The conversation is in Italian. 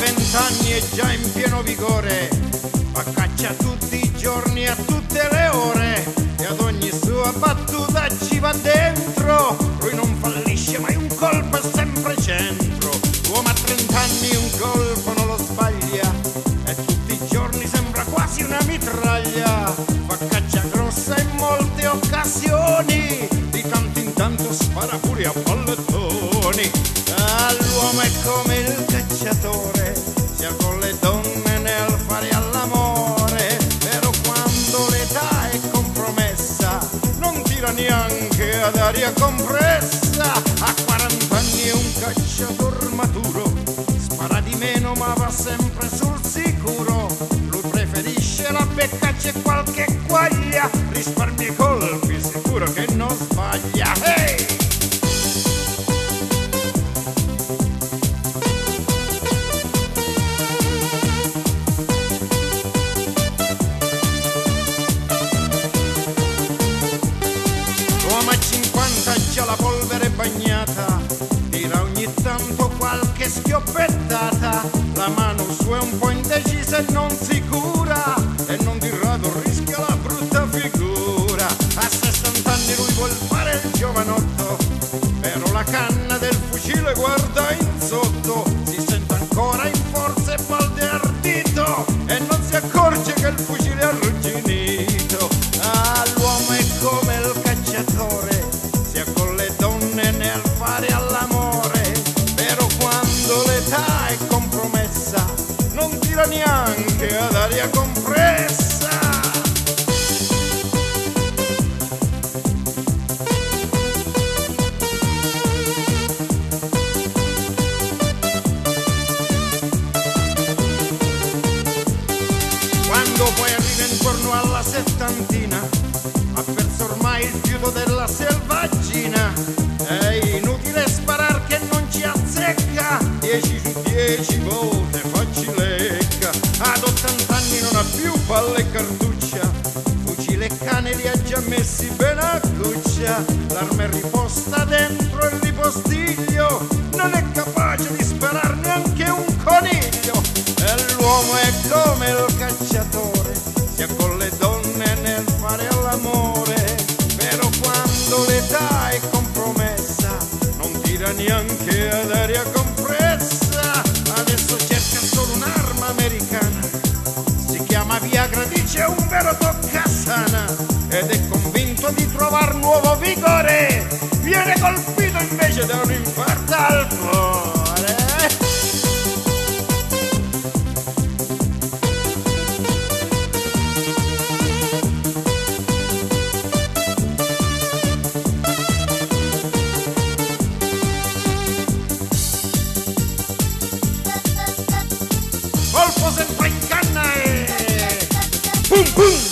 20 anni e già in pieno vigore, fa caccia tutti i giorni a tutte le ore e ad ogni sua battuta ci va dentro. Lui non fallisce mai, un colpo è sempre centro. L'uomo a 30 anni un colpo non lo sbaglia e tutti i giorni sembra quasi una mitraglia. Fa caccia grossa in molte occasioni, di tanto in tanto spara pure a pallettoni. L'uomo è come il cacciatore, sia con le donne nel fare all'amore, però quando l'età è compromessa non tira neanche ad aria compressa. A 40 anni è un cacciator maturo, spara di meno ma va sempre sul sicuro. Lui preferisce la beccaccia e qualche guaglia, risparmia i colpi, sicuro che non sbaglia. Hey! A 50 già la polvere bagnata, tira ogni tanto qualche schioppettata. La mano sua è un po' indecisa e non sicura, e non di rado rischia la brutta figura. A 60 anni lui vuol fare il giovanotto, però la canna del fucile guarda in sotto. Si sente ancora in forza e balde ardito e non si accorge che il fucile è arrugginito. L'uomo è come il cacciatore, sia con le donne nel fare all'amore, però quando l'età è compromessa non tira neanche ad aria compressa. Quando poi arriva intorno alla settantina, ha perso ormai il fiuto della selvaggina. È inutile sparar che non ci azzecca, 10 su 10 volte facilecca. Ad 80 anni non ha più palle e cartuccia, fucile e cane li ha già messi bene a cuccia. L'arma è riposta dentro il ripostiglio, non è capace di sparar neanche un coniglio. E l'uomo è come il cacciatore, sia con le donne nel fare all'amore, però quando l'età è compromessa non tira neanche ad aria compressa. Adesso cerca solo un'arma americana, si chiama Viagra, dice un vero toccasana, ed è convinto di trovar nuovo vigore. Viene colpito invece da un infarto al cuore. Colpo sempre in canna e pum pum!